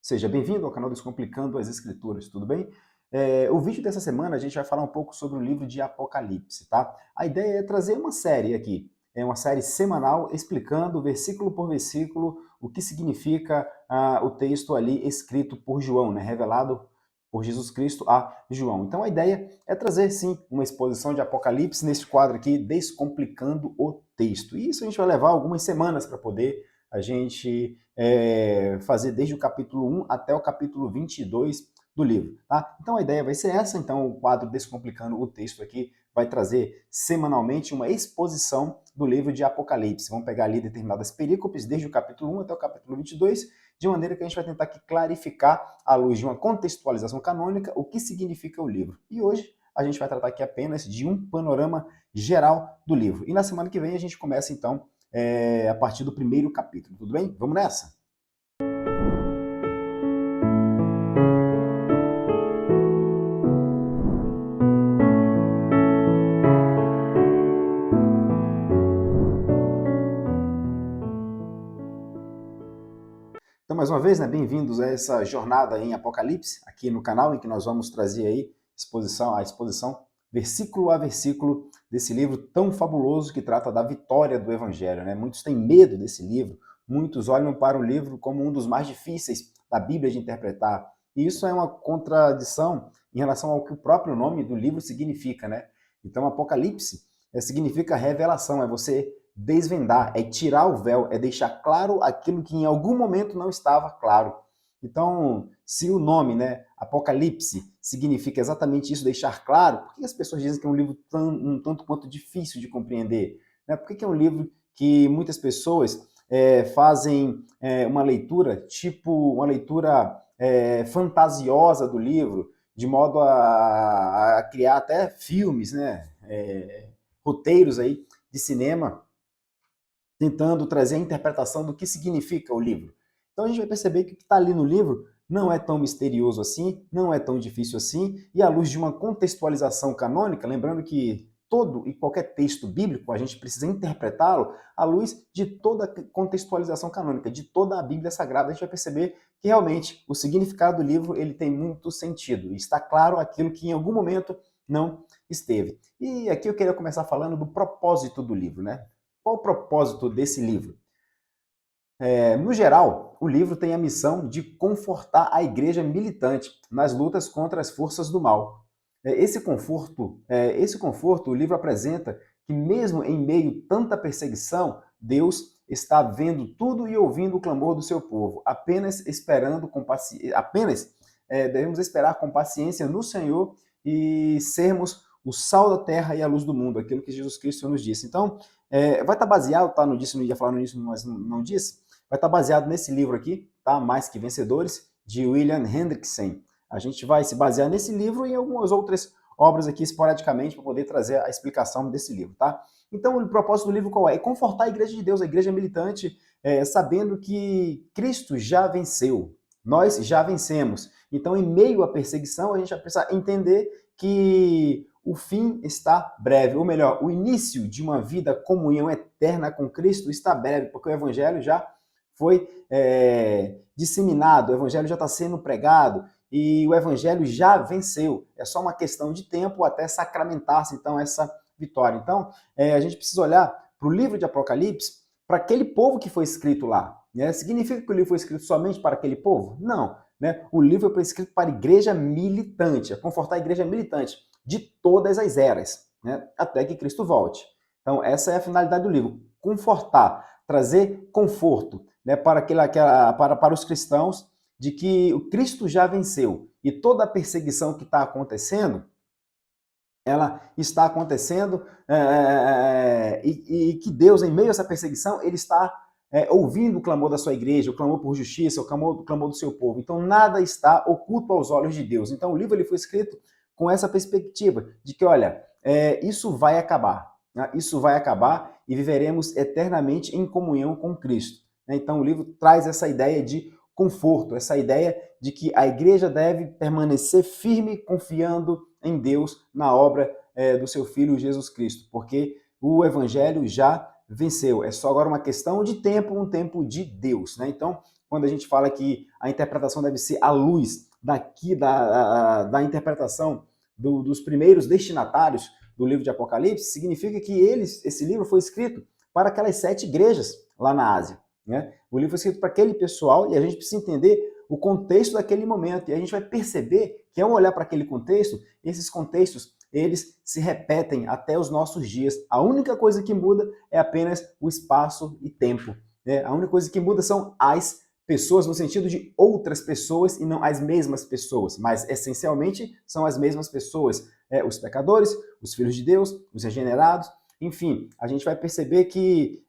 Seja bem-vindo ao canal Descomplicando as Escrituras, tudo bem? O vídeo dessa semana a gente vai falar um pouco sobre o livro de Apocalipse, tá? A ideia é trazer uma série aqui, é uma série semanal explicando versículo por versículo o que significa o texto ali escrito por João, né? Revelado por Jesus Cristo a João. Então a ideia é trazer sim uma exposição de Apocalipse nesse quadro aqui, Descomplicando o Texto. E isso a gente vai levar algumas semanas para poder a gente fazer desde o capítulo 1 até o capítulo 22 do livro. Tá? Então a ideia vai ser essa, então o quadro Descomplicando o Texto aqui vai trazer semanalmente uma exposição do livro de Apocalipse. Vamos pegar ali determinadas perícopes, desde o capítulo 1 até o capítulo 22, de maneira que a gente vai tentar aqui clarificar, à luz de uma contextualização canônica, o que significa o livro. E hoje a gente vai tratar aqui apenas de um panorama geral do livro. E na semana que vem a gente começa então a partir do primeiro capítulo, tudo bem? Vamos nessa? Então, mais uma vez, né, bem-vindos a essa jornada em Apocalipse, aqui no canal, em que nós vamos trazer aí a exposição, versículo a versículo, desse livro tão fabuloso que trata da vitória do Evangelho, né? Muitos têm medo desse livro, muitos olham para o livro como um dos mais difíceis da Bíblia de interpretar. E isso é uma contradição em relação ao que o próprio nome do livro significa, né? Então, Apocalipse significa revelação, é você desvendar, é tirar o véu, é deixar claro aquilo que em algum momento não estava claro. Então, se o nome, né, Apocalipse, significa exatamente isso, deixar claro, por que as pessoas dizem que é um livro um tanto quanto difícil de compreender? Né? Por que é um livro que muitas pessoas fazem uma leitura, tipo uma leitura fantasiosa do livro, de modo a criar até filmes, né, roteiros aí de cinema, tentando trazer a interpretação do que significa o livro. Então a gente vai perceber que o que está ali no livro não é tão misterioso assim, não é tão difícil assim, e à luz de uma contextualização canônica, lembrando que todo e qualquer texto bíblico a gente precisa interpretá-lo à luz de toda a contextualização canônica, de toda a Bíblia Sagrada, a gente vai perceber que realmente o significado do livro ele tem muito sentido, e está claro aquilo que em algum momento não esteve. E aqui eu queria começar falando do propósito do livro, né? Qual o propósito desse livro? No geral, o livro tem a missão de confortar a igreja militante nas lutas contra as forças do mal. Esse conforto, o livro apresenta que mesmo em meio a tanta perseguição, Deus está vendo tudo e ouvindo o clamor do seu povo. Apenas devemos esperar com paciência no Senhor e sermos o sal da terra e a luz do mundo, aquilo que Jesus Cristo nos disse. Então, vai estar baseado, tá? No disse, não ia falar no início, mas não disse. Vai estar baseado nesse livro aqui, tá? Mais que Vencedores, de William Hendrickson. A gente vai se basear nesse livro e em algumas outras obras aqui esporadicamente para poder trazer a explicação desse livro, tá? Então, o propósito do livro qual é? É confortar a igreja de Deus, a igreja militante, sabendo que Cristo já venceu. Nós já vencemos. Então, em meio à perseguição, a gente vai precisar entender que o fim está breve, ou melhor, o início de uma vida comunhão eterna com Cristo está breve, porque o evangelho já foi disseminado, o evangelho já está sendo pregado e o evangelho já venceu. É só uma questão de tempo até sacramentar-se, então, essa vitória. Então, a gente precisa olhar para o livro de Apocalipse, para aquele povo que foi escrito lá. Né? Significa que o livro foi escrito somente para aquele povo? Não. Né? O livro foi escrito para a igreja militante, a confortar a igreja militante de todas as eras, né? Até que Cristo volte. Então, essa é a finalidade do livro, confortar, trazer conforto, né, para os cristãos de que o Cristo já venceu e toda a perseguição que está acontecendo, ela está acontecendo e que Deus, em meio a essa perseguição, ele está ouvindo o clamor da sua igreja, o clamor por justiça, o clamor do seu povo. Então, nada está oculto aos olhos de Deus. Então, o livro ele foi escrito com essa perspectiva de que, olha, isso vai acabar. Né? Isso vai acabar e viveremos eternamente em comunhão com Cristo. Né? Então, o livro traz essa ideia de conforto, essa ideia de que a igreja deve permanecer firme, confiando em Deus, na obra do seu Filho Jesus Cristo, porque o Evangelho já venceu. É só agora uma questão de tempo, um tempo de Deus. Né? Então, quando a gente fala que a interpretação deve ser à luz da interpretação dos primeiros destinatários do livro de Apocalipse, significa que esse livro foi escrito para aquelas 7 igrejas lá na Ásia, né? O livro foi escrito para aquele pessoal e a gente precisa entender o contexto daquele momento. E a gente vai perceber que, ao olhar para aquele contexto, esses contextos, eles se repetem até os nossos dias. A única coisa que muda é apenas o espaço e tempo, né? A única coisa que muda são as pessoas, no sentido de outras pessoas e não as mesmas pessoas, mas essencialmente são as mesmas pessoas, os pecadores, os filhos de Deus, os regenerados. Enfim, a gente vai perceber que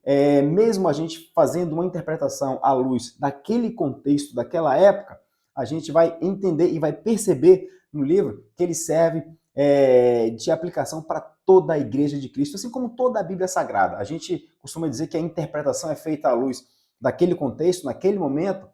mesmo a gente fazendo uma interpretação à luz daquele contexto, daquela época, a gente vai entender e vai perceber no livro que ele serve de aplicação para toda a Igreja de Cristo, assim como toda a Bíblia Sagrada. A gente costuma dizer que a interpretação é feita à luz daquele contexto, naquele momento,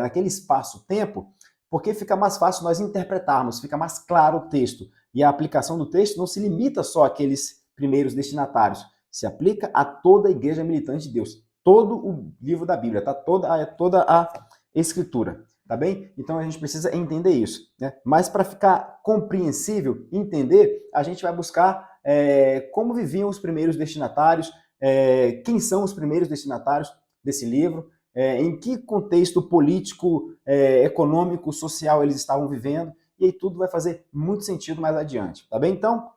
naquele espaço-tempo, porque fica mais fácil nós interpretarmos, fica mais claro o texto. E a aplicação do texto não se limita só àqueles primeiros destinatários, se aplica a toda a igreja militante de Deus, todo o livro da Bíblia, tá? Toda a Escritura, tá bem? Então a gente precisa entender isso, né? Mas para ficar compreensível, entender, a gente vai buscar como viviam os primeiros destinatários, quem são os primeiros destinatários desse livro, em que contexto político, econômico, social eles estavam vivendo, e aí tudo vai fazer muito sentido mais adiante, tá bem? Então,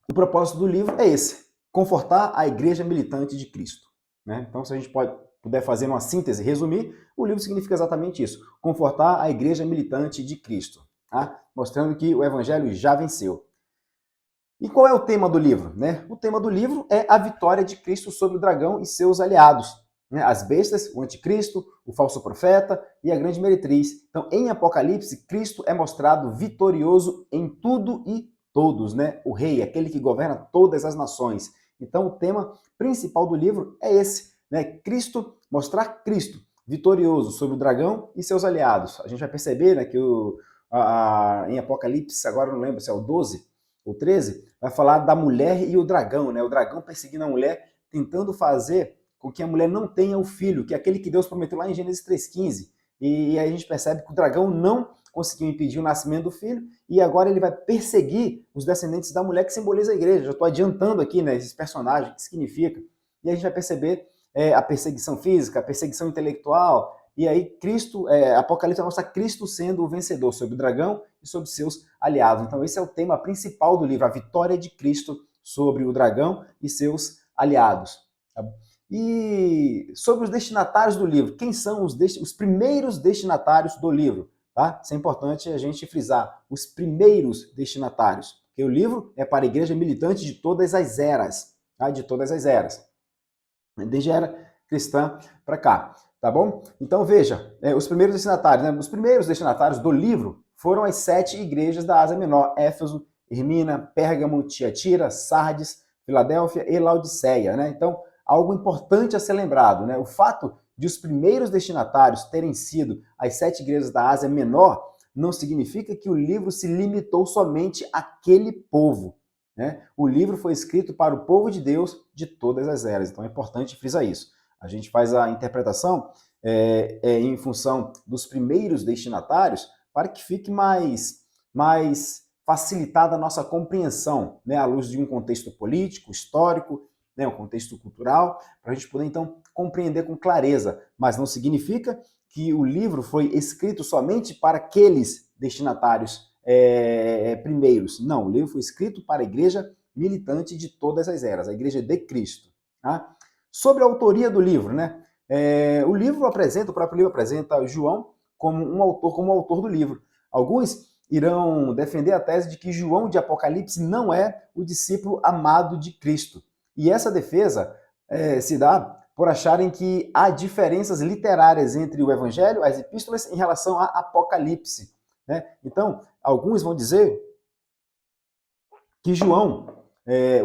o propósito do livro é esse, confortar a igreja militante de Cristo, né? Então, se a gente puder fazer uma síntese, resumir, o livro significa exatamente isso, confortar a igreja militante de Cristo, tá? Mostrando que o evangelho já venceu. E qual é o tema do livro, né? O tema do livro é a vitória de Cristo sobre o dragão e seus aliados, né? As bestas, o anticristo, o falso profeta e a grande meretriz. Então, em Apocalipse, Cristo é mostrado vitorioso em tudo e todos, né? O rei, aquele que governa todas as nações. Então, o tema principal do livro é esse, né? Mostrar Cristo vitorioso sobre o dragão e seus aliados. A gente vai perceber, né, que em Apocalipse, agora eu não lembro se é o 12 ou 13, vai falar da mulher e o dragão, né? O dragão perseguindo a mulher, tentando fazer com que a mulher não tenha o filho, que é aquele que Deus prometeu lá em Gênesis 3,15. E aí a gente percebe que o dragão não conseguiu impedir o nascimento do filho, e agora ele vai perseguir os descendentes da mulher, que simboliza a igreja. Já estou adiantando aqui, né, esses personagens, o que significa. E a gente vai perceber a perseguição física, a perseguição intelectual, e aí Apocalipse mostra Cristo sendo o vencedor sobre o dragão e sobre seus aliados. Então esse é o tema principal do livro, a vitória de Cristo sobre o dragão e seus aliados. E sobre os destinatários do livro, quem são os primeiros destinatários do livro? Tá? Isso é importante a gente frisar, os primeiros destinatários, porque o livro é para a igreja militante de todas as eras, tá? De todas as eras, desde a era cristã para cá, tá bom? Então veja, os primeiros destinatários, né? Os primeiros destinatários do livro foram as 7 igrejas da Ásia Menor: Éfeso, Esmirna, Pérgamo, Tiatira, Sardes, Filadélfia e Laodiceia, né? Então, algo importante a ser lembrado, né? O fato de os primeiros destinatários terem sido as 7 igrejas da Ásia Menor não significa que o livro se limitou somente àquele povo, né? O livro foi escrito para o povo de Deus de todas as eras, então é importante frisar isso. A gente faz a interpretação em função dos primeiros destinatários para que fique mais facilitada a nossa compreensão, né? À luz de um contexto político, histórico, né? Um contexto cultural, para a gente poder, então, compreender com clareza. Mas não significa que o livro foi escrito somente para aqueles destinatários primeiros. Não, o livro foi escrito para a igreja militante de todas as eras, a igreja de Cristo. Tá? Sobre a autoria do livro, né? O próprio livro apresenta João como o autor do livro. Alguns irão defender a tese de que João de Apocalipse não é o discípulo amado de Cristo. E essa defesa se dá por acharem que há diferenças literárias entre o Evangelho, as epístolas, em relação a Apocalipse, né? Então, alguns vão dizer que João,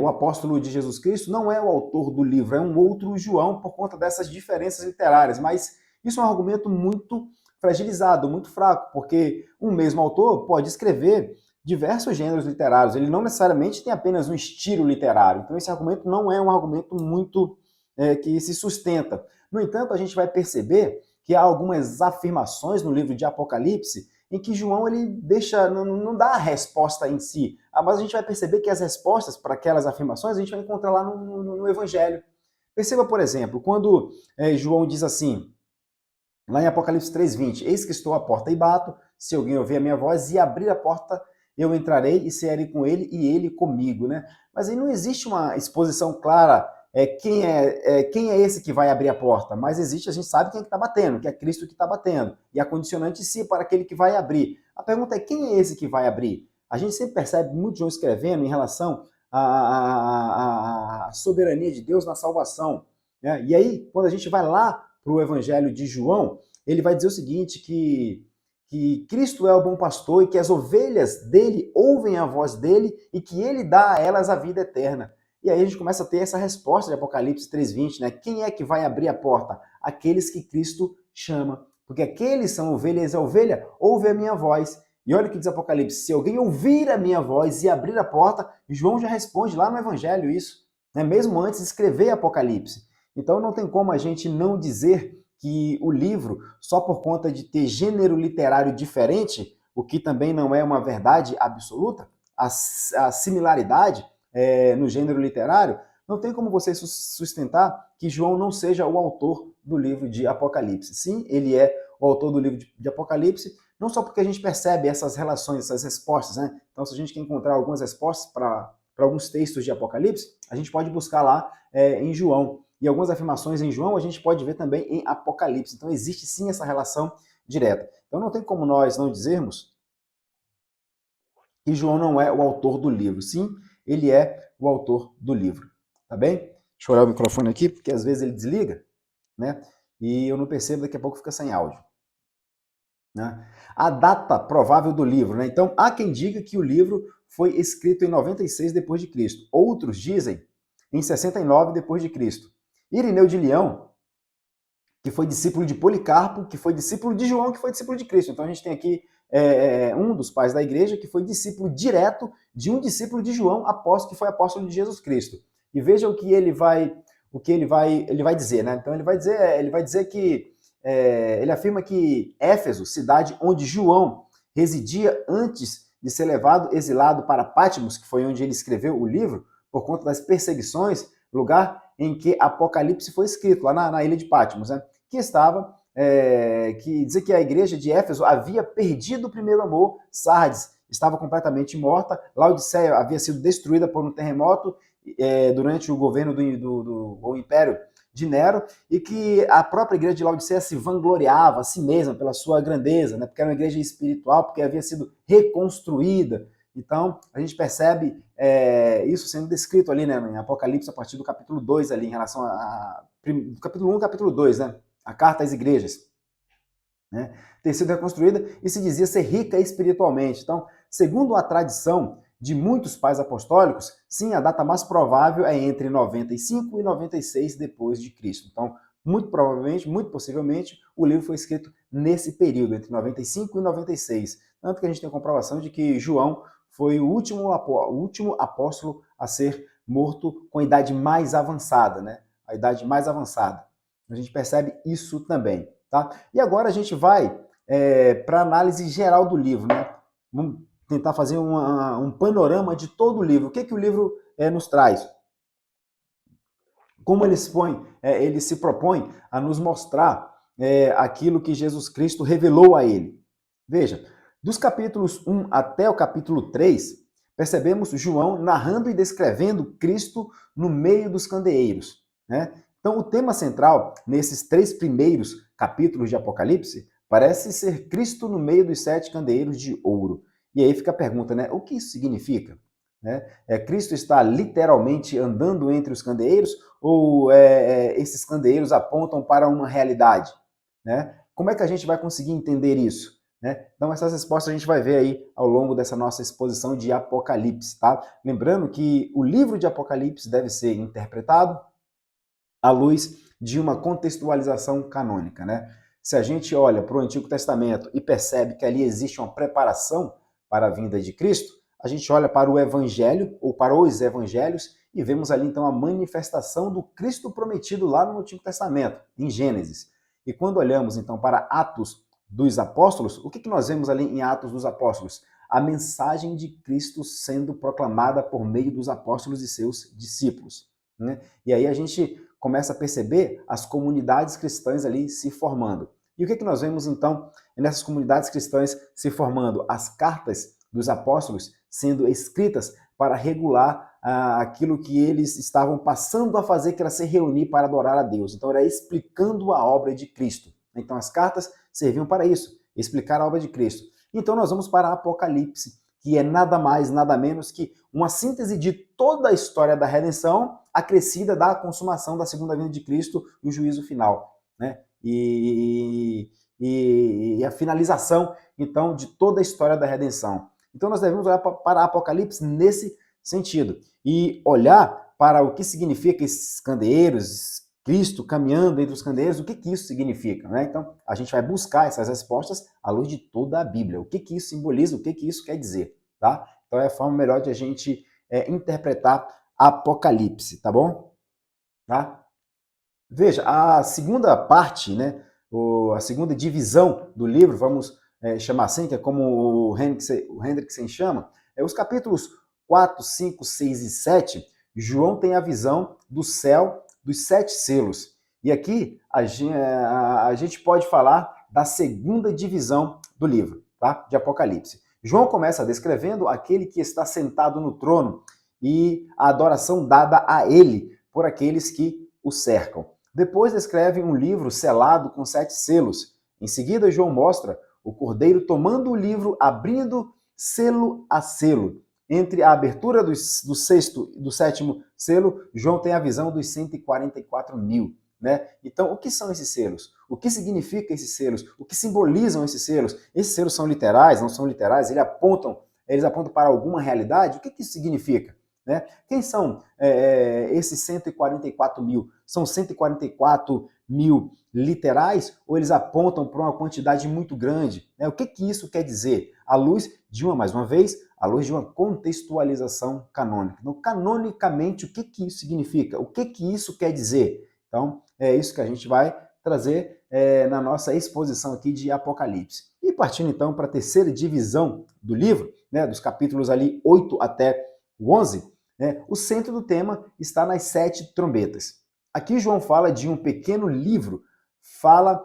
o apóstolo de Jesus Cristo, não é o autor do livro, é um outro João por conta dessas diferenças literárias. Mas isso é um argumento muito fragilizado, muito fraco, porque um mesmo autor pode escrever diversos gêneros literários, ele não necessariamente tem apenas um estilo literário. Então esse argumento não é um argumento muito que se sustenta. No entanto, a gente vai perceber que há algumas afirmações no livro de Apocalipse em que João ele deixa, não dá a resposta em si, mas a gente vai perceber que as respostas para aquelas afirmações a gente vai encontrar lá no Evangelho. Perceba, por exemplo, quando João diz assim, lá em Apocalipse 3:20, eis que estou à porta e bato, se alguém ouvir a minha voz e abrir a porta, eu entrarei e cearei com ele e ele comigo, né? Mas aí não existe uma exposição clara quem é esse que vai abrir a porta, mas existe, a gente sabe quem é que está batendo, que é Cristo que está batendo, e a condicionante sim para aquele que vai abrir. A pergunta é quem é esse que vai abrir? A gente sempre percebe muito João escrevendo em relação à soberania de Deus na salvação, né? E aí, quando a gente vai lá para o Evangelho de João, ele vai dizer o seguinte, que Cristo é o bom pastor e que as ovelhas dele ouvem a voz dele e que ele dá a elas a vida eterna. E aí a gente começa a ter essa resposta de Apocalipse 3:20, né? Quem é que vai abrir a porta? Aqueles que Cristo chama. Porque aqueles são ovelhas, a ovelha ouve a minha voz. E olha o que diz Apocalipse, se alguém ouvir a minha voz e abrir a porta, João já responde lá no Evangelho isso, né? Mesmo antes de escrever Apocalipse. Então não tem como a gente não dizer que o livro, só por conta de ter gênero literário diferente, o que também não é uma verdade absoluta, a similaridade no gênero literário, não tem como você sustentar que João não seja o autor do livro de Apocalipse. Sim, ele é o autor do livro de Apocalipse, não só porque a gente percebe essas relações, essas respostas, né? Então, se a gente quer encontrar algumas respostas para alguns textos de Apocalipse, a gente pode buscar lá em João. E algumas afirmações em João a gente pode ver também em Apocalipse. Então, existe sim essa relação direta. Então, não tem como nós não dizermos que João não é o autor do livro. Sim, ele é o autor do livro. Tá bem? Deixa eu olhar o microfone aqui, porque às vezes ele desliga, né? E eu não percebo, daqui a pouco fica sem áudio. Né? A data provável do livro, né? Então, há quem diga que o livro foi escrito em 96 depois de Cristo. Outros dizem em 69 depois de Cristo. Irineu de Leão, que foi discípulo de Policarpo, que foi discípulo de João, que foi discípulo de Cristo. Então a gente tem aqui um dos pais da igreja que foi discípulo direto de um discípulo de João, que foi apóstolo de Jesus Cristo. E veja o que ele vai dizer, né? Então ele vai dizer que ele afirma que Éfeso, cidade onde João residia antes de ser levado exilado para Patmos, que foi onde ele escreveu o livro, por conta das perseguições, lugar em que Apocalipse foi escrito, lá na ilha de Patmos, né? Que dizia que a igreja de Éfeso havia perdido o primeiro amor, Sardes estava completamente morta, Laodiceia havia sido destruída por um terremoto durante o governo do Império de Nero, e que a própria igreja de Laodiceia se vangloriava a si mesma pela sua grandeza, né? Porque era uma igreja espiritual, porque havia sido reconstruída. Então, a gente percebe isso sendo descrito ali, né, em Apocalipse, a partir do capítulo 2, ali, em relação do capítulo 1 e capítulo 2, né, a carta às igrejas, né, ter sido reconstruída e se dizia ser rica espiritualmente. Então, segundo a tradição de muitos pais apostólicos, sim, a data mais provável é entre 95 e 96 depois de Cristo. Então, muito provavelmente, muito possivelmente, o livro foi escrito nesse período, entre 95 e 96. Tanto que a gente tem a comprovação de que João foi o último apóstolo a ser morto com a idade mais avançada, né? A idade mais avançada. A gente percebe isso também, tá? E agora a gente vai para a análise geral do livro, né? Vamos tentar fazer um panorama de todo o livro. O que o livro nos traz? Como ele se propõe a nos mostrar aquilo que Jesus Cristo revelou a ele. Veja, dos capítulos 1 até o capítulo 3, percebemos João narrando e descrevendo Cristo no meio dos candeeiros, né? Então, o tema central nesses 3 primeiros capítulos de Apocalipse parece ser Cristo no meio dos 7 candeeiros de ouro. E aí fica a pergunta, né? O que isso significa? Né? Cristo está literalmente andando entre os candeeiros ou esses candeeiros apontam para uma realidade? Né? Como é que a gente vai conseguir entender isso? Né? Então, essas respostas a gente vai ver aí ao longo dessa nossa exposição de Apocalipse. Tá? Lembrando que o livro de Apocalipse deve ser interpretado à luz de uma contextualização canônica. Né? Se a gente olha para o Antigo Testamento e percebe que ali existe uma preparação para a vinda de Cristo, a gente olha para o Evangelho, ou para os Evangelhos, e vemos ali então a manifestação do Cristo prometido lá no Antigo Testamento, em Gênesis. E quando olhamos então para Atos dos Apóstolos, o que nós vemos ali em Atos dos Apóstolos? A mensagem de Cristo sendo proclamada por meio dos apóstolos e seus discípulos, né? E aí a gente começa a perceber as comunidades cristãs ali se formando. E o que nós vemos então nessas comunidades cristãs se formando? As cartas dos apóstolos sendo escritas para regular aquilo que eles estavam passando a fazer, que era se reunir para adorar a Deus. Então era explicando a obra de Cristo. Então as cartas serviam para isso, explicar a obra de Cristo. Então nós vamos para Apocalipse, que é nada mais, nada menos que uma síntese de toda a história da redenção, acrescida da consumação da segunda vinda de Cristo e o juízo final, né? E a finalização, então, de toda a história da redenção. Então nós devemos olhar para Apocalipse nesse sentido e olhar para o que significa esses candeeiros, Cristo caminhando entre os candeeiros, o que isso significa, né? Então a gente vai buscar essas respostas à luz de toda a Bíblia. O que isso simboliza, o que isso quer dizer, tá? Então é a forma melhor de a gente interpretar Apocalipse, tá bom? Tá? Veja, a segunda parte, né, a segunda divisão do livro, vamos chamar assim, que é como o Hendrickson chama, os capítulos 4, 5, 6 e 7, João tem a visão do céu dos 7 selos. E aqui a gente pode falar da segunda divisão do livro, tá? De Apocalipse. João começa descrevendo aquele que está sentado no trono e a adoração dada a ele por aqueles que o cercam. Depois descreve um livro selado com 7 selos. Em seguida, João mostra o cordeiro tomando o livro, abrindo selo a selo. Entre a abertura do sexto e do sétimo selo, João tem a visão dos 144 mil. Né? Então, o que são esses selos? O que significam esses selos? O que simbolizam esses selos? Esses selos são literais, não são literais? Eles apontam para alguma realidade? O que isso significa? Né? Quem são esses 144 mil? São 144 mil literais ou eles apontam para uma quantidade muito grande? Né? O que isso quer dizer? À luz de mais uma vez, à luz de uma contextualização canônica. Então, canonicamente, o que isso significa? O que isso quer dizer? Então, é isso que a gente vai trazer na nossa exposição aqui de Apocalipse. E partindo então para a terceira divisão do livro, né, dos capítulos ali 8 até o 11, né, o centro do tema está nas 7 trombetas. Aqui João fala de um pequeno livro, fala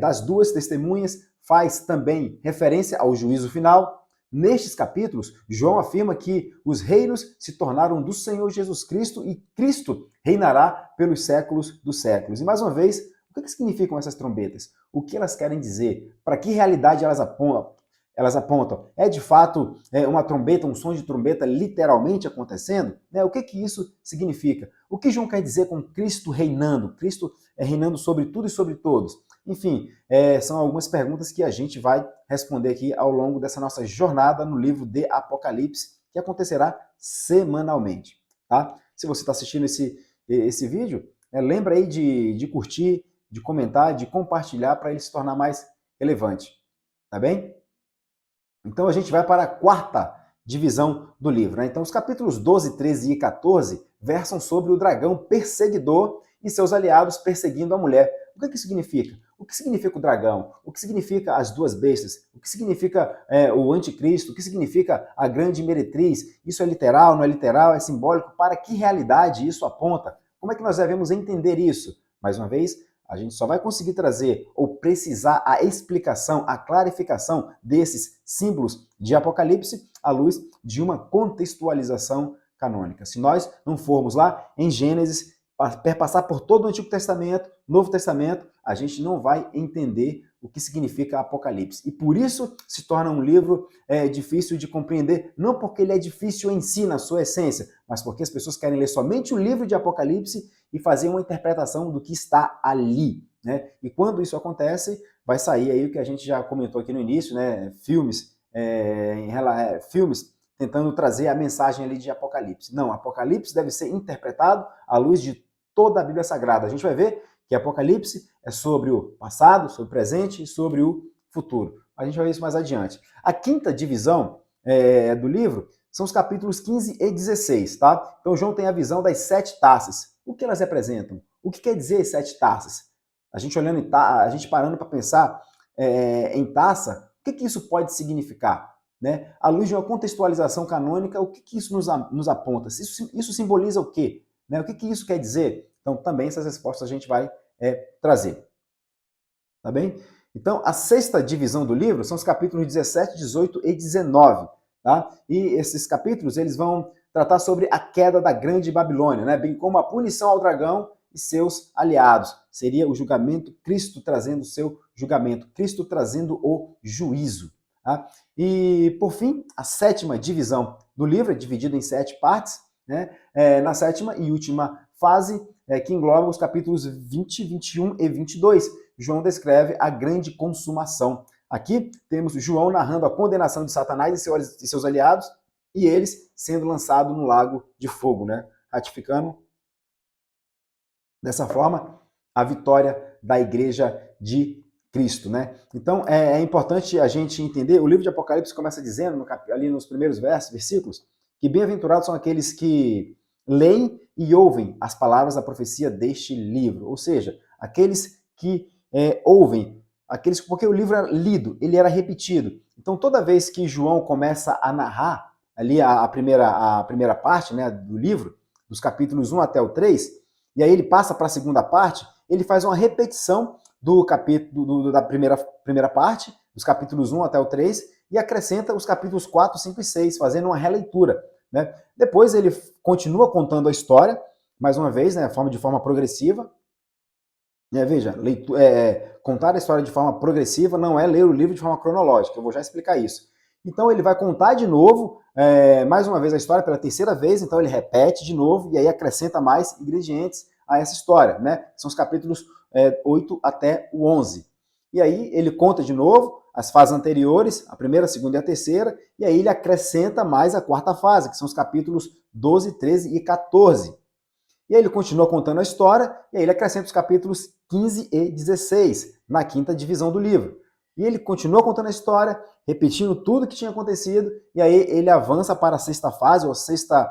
das 2 testemunhas, faz também referência ao juízo final. Nestes capítulos, João afirma que os reinos se tornaram do Senhor Jesus Cristo e Cristo reinará pelos séculos dos séculos. E mais uma vez, o que significam essas trombetas? O que elas querem dizer? Para que realidade elas apontam? É de fato uma trombeta, um som de trombeta literalmente acontecendo? O que isso significa? O que João quer dizer com Cristo reinando? Cristo reinando sobre tudo e sobre todos? Enfim, são algumas perguntas que a gente vai responder aqui ao longo dessa nossa jornada no livro de Apocalipse, que acontecerá semanalmente. Tá? Se você está assistindo esse vídeo, lembra aí de curtir, de comentar, de compartilhar para ele se tornar mais relevante. Tá bem? Então a gente vai para a quarta divisão do livro. Né? Então os capítulos 12, 13 e 14 versam sobre o dragão perseguidor e seus aliados perseguindo a mulher. O que isso significa? O que significa o dragão? O que significa as 2 bestas? O que significa o anticristo? O que significa a grande meretriz? Isso é literal, não é literal? É simbólico? Para que realidade isso aponta? Como é que nós devemos entender isso? Mais uma vez, a gente só vai conseguir trazer ou precisar a explicação, a clarificação desses símbolos de Apocalipse à luz de uma contextualização canônica. Se nós não formos lá em Gênesis, perpassar por todo o Antigo Testamento, Novo Testamento, a gente não vai entender o que significa Apocalipse. E por isso se torna um livro difícil de compreender, não porque ele é difícil em si, na sua essência, mas porque as pessoas querem ler somente o livro de Apocalipse e fazer uma interpretação do que está ali. Né? E quando isso acontece, vai sair aí o que a gente já comentou aqui no início, né? Filmes tentando trazer a mensagem ali de Apocalipse. Não, Apocalipse deve ser interpretado à luz de toda a Bíblia Sagrada. A gente vai ver que Apocalipse é sobre o passado, sobre o presente e sobre o futuro. A gente vai ver isso mais adiante. A quinta divisão do livro são os capítulos 15 e 16, tá? Então João tem a visão das 7 taças. O que elas representam? O que quer dizer 7 taças? A gente olhando, a gente parando para pensar em taça, o que isso pode significar? Né? À luz de uma contextualização canônica, o que isso nos aponta? Isso simboliza o quê? Né? O que isso quer dizer? Então, também essas respostas a gente vai trazer. Tá bem? Então, a 6ª divisão do livro são os capítulos 17, 18 e 19. Tá? E esses capítulos eles vão tratar sobre a queda da grande Babilônia, né? Bem como a punição ao dragão e seus aliados. Seria o julgamento, Cristo trazendo o seu julgamento, Cristo trazendo o juízo. Tá? E, por fim, a 7ª divisão do livro é dividida em 7 partes, né? Na 7ª e última fase, que engloba os capítulos 20, 21 e 22, João descreve a grande consumação. Aqui temos João narrando a condenação de Satanás e seus aliados, e eles sendo lançados no lago de fogo, né? Ratificando, dessa forma, a vitória da igreja de Cristo, né? Então, é importante a gente entender, o livro de Apocalipse começa dizendo, ali nos primeiros versículos, que bem-aventurados são aqueles que leem e ouvem as palavras da profecia deste livro, ou seja, aqueles que ouvem, porque o livro era lido, ele era repetido. Então, toda vez que João começa a narrar ali a primeira parte, né, do livro, dos capítulos 1 até o 3, e aí ele passa para a segunda parte, ele faz uma repetição da primeira parte, dos capítulos 1 até o 3, e acrescenta os capítulos 4, 5 e 6, fazendo uma releitura. Né? Depois ele continua contando a história, mais uma vez, né, de forma progressiva. Veja, contar a história de forma progressiva não é ler o livro de forma cronológica, eu vou já explicar isso. Então ele vai contar de novo, mais uma vez a história pela 3ª vez, então ele repete de novo e aí acrescenta mais ingredientes a essa história, né? São os capítulos 8 até o 11. E aí ele conta de novo as fases anteriores, a primeira, a segunda e a terceira, e aí ele acrescenta mais a 4ª fase, que são os capítulos 12, 13 e 14. E aí ele continua contando a história, e aí ele acrescenta os capítulos 15 e 16, na 5ª divisão do livro. E ele continua contando a história, repetindo tudo que tinha acontecido, e aí ele avança para a 6ª fase, ou a 6ª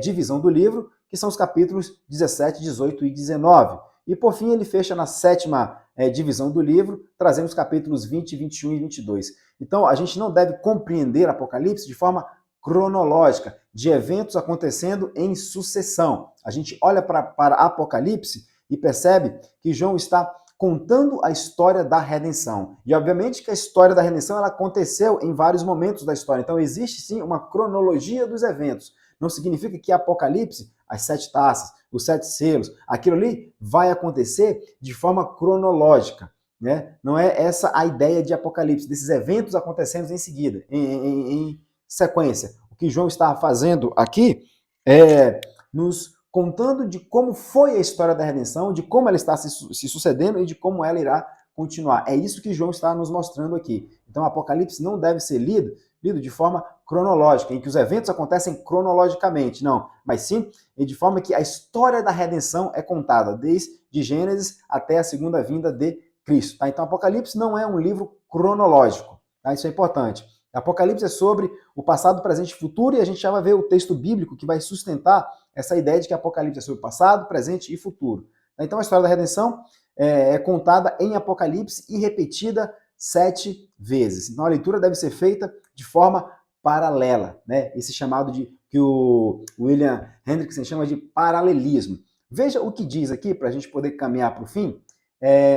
divisão do livro, que são os capítulos 17, 18 e 19. E por fim ele fecha na 7ª divisão do livro, trazendo os capítulos 20, 21 e 22. Então a gente não deve compreender Apocalipse de forma cronológica, de eventos acontecendo em sucessão. A gente olha para Apocalipse e percebe que João está contando a história da redenção. E obviamente que a história da redenção ela aconteceu em vários momentos da história. Então existe sim uma cronologia dos eventos. Não significa que Apocalipse, as 7 taças, os 7 selos, aquilo ali vai acontecer de forma cronológica. Né? Não é essa a ideia de Apocalipse, desses eventos acontecendo em seguida, em sequência. O que João está fazendo aqui é nos contando de como foi a história da redenção, de como ela está se sucedendo e de como ela irá continuar. É isso que João está nos mostrando aqui. Então, o Apocalipse não deve ser lido de forma cronológica, em que os eventos acontecem cronologicamente, não, mas sim de forma que a história da redenção é contada, desde Gênesis até a segunda vinda de Cristo. Tá? Então, Apocalipse não é um livro cronológico, tá? Isso é importante. Apocalipse é sobre o passado, presente e futuro, e a gente já vai ver o texto bíblico que vai sustentar essa ideia de que Apocalipse é sobre passado, presente e futuro. Então a história da redenção é contada em Apocalipse e repetida 7 vezes. Então a leitura deve ser feita de forma paralela, né? Esse chamado que o William Hendrickson chama de paralelismo. Veja o que diz aqui, para a gente poder caminhar para o fim.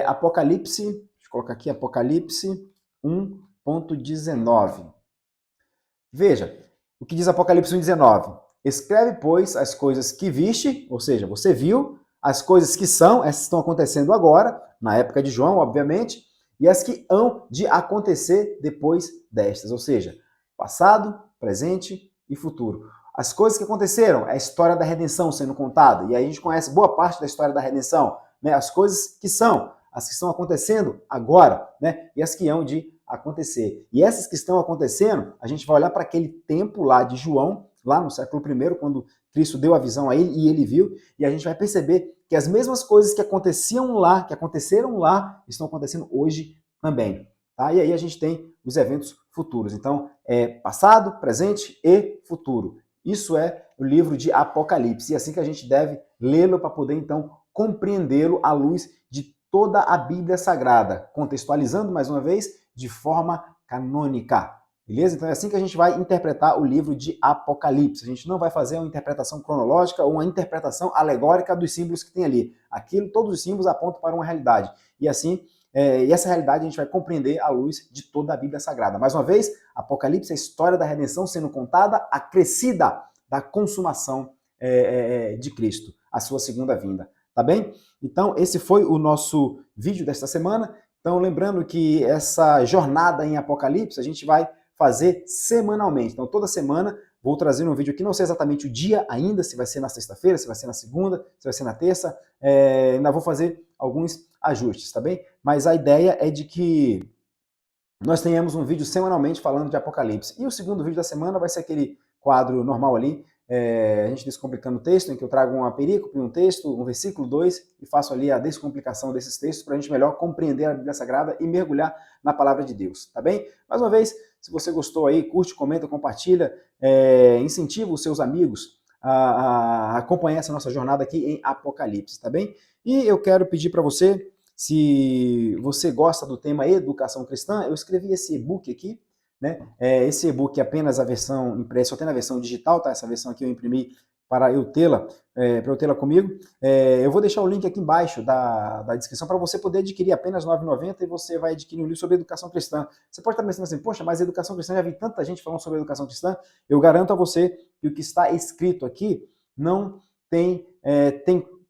Apocalipse, deixa eu colocar aqui, Apocalipse 1.19. Veja, o que diz Apocalipse 1.19. Escreve, pois, as coisas que viste, ou seja, você viu, as coisas que são, essas estão acontecendo agora, na época de João, obviamente, e as que hão de acontecer depois destas, ou seja, passado, presente e futuro. As coisas que aconteceram, é a história da redenção sendo contada, e aí a gente conhece boa parte da história da redenção, né? As coisas que são, as que estão acontecendo agora, né? E as que hão de acontecer. E essas que estão acontecendo, a gente vai olhar para aquele tempo lá de João, lá no século I, quando Cristo deu a visão a ele e ele viu, e a gente vai perceber que as mesmas coisas que aconteciam lá, que aconteceram lá, estão acontecendo hoje também. tá? E aí a gente tem os eventos futuros. Então, é passado, presente e futuro. Isso é o livro de Apocalipse. E é assim que a gente deve lê-lo para poder, então, compreendê-lo à luz de toda a Bíblia Sagrada, contextualizando, mais uma vez, de forma canônica. Beleza? Então é assim que a gente vai interpretar o livro de Apocalipse. A gente não vai fazer uma interpretação cronológica ou uma interpretação alegórica dos símbolos que tem ali. Aquilo, todos os símbolos apontam para uma realidade. E assim, e essa realidade a gente vai compreender à luz de toda a Bíblia Sagrada. Mais uma vez, Apocalipse é a história da redenção sendo contada, acrescida da consumação de Cristo, a sua segunda vinda. Tá bem? Então, esse foi o nosso vídeo desta semana. Então, lembrando que essa jornada em Apocalipse a gente vai fazer semanalmente. Então, toda semana vou trazer um vídeo aqui, não sei exatamente o dia ainda, se vai ser na sexta-feira, se vai ser na segunda, se vai ser na terça. Ainda vou fazer alguns ajustes, tá bem? Mas a ideia é de que nós tenhamos um vídeo semanalmente falando de Apocalipse. E o segundo vídeo da semana vai ser aquele quadro normal ali, a gente descomplicando o texto, em que eu trago uma perícope, um texto, um versículo, 2, e faço ali a descomplicação desses textos para a gente melhor compreender a Bíblia Sagrada e mergulhar na palavra de Deus, tá bem? Mais uma vez, se você gostou aí, curte, comenta, compartilha, incentiva os seus amigos a acompanhar essa nossa jornada aqui em Apocalipse, tá bem? E eu quero pedir para você, se você gosta do tema educação cristã, eu escrevi esse e-book aqui, né? Esse e-book é apenas a versão impressa, só tem na versão digital, tá? Essa versão aqui eu imprimi para eu tê-la comigo. Eu vou deixar o link aqui embaixo da descrição para você poder adquirir apenas R$ 9,90 e você vai adquirir um livro sobre educação cristã. Você pode estar pensando assim, poxa, mas educação cristã, já vi tanta gente falando sobre educação cristã. Eu garanto a você que o que está escrito aqui não tem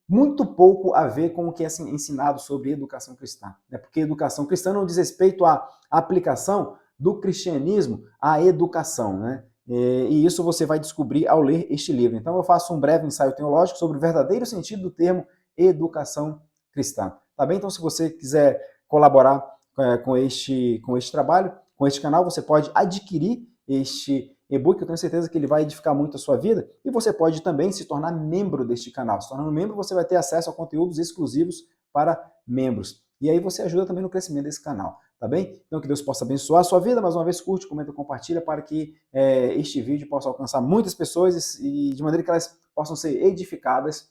muito pouco a ver com o que é ensinado sobre educação cristã. Porque educação cristã não diz respeito à aplicação do cristianismo à educação, né? E isso você vai descobrir ao ler este livro. Então eu faço um breve ensaio teológico sobre o verdadeiro sentido do termo educação cristã. Tá bem? Então se você quiser colaborar com este trabalho, com este canal, você pode adquirir este e-book, eu tenho certeza que ele vai edificar muito a sua vida, e você pode também se tornar membro deste canal. Se tornando membro, você vai ter acesso a conteúdos exclusivos para membros. E aí você ajuda também no crescimento desse canal, tá bem? Então que Deus possa abençoar a sua vida. Mais uma vez, curte, comenta, compartilha para que este vídeo possa alcançar muitas pessoas e de maneira que elas possam ser edificadas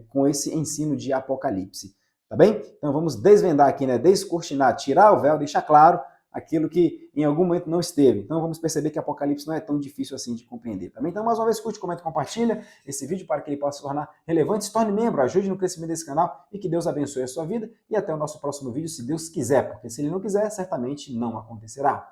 com esse ensino de Apocalipse, tá bem? Então vamos desvendar aqui, né? Descortinar, tirar o véu, deixar claro aquilo que em algum momento não esteve. Então vamos perceber que Apocalipse não é tão difícil assim de compreender. Também, então, mais uma vez, curte, comenta, compartilha esse vídeo para que ele possa se tornar relevante, se torne membro, ajude no crescimento desse canal e que Deus abençoe a sua vida. E até o nosso próximo vídeo, se Deus quiser, porque se Ele não quiser, certamente não acontecerá.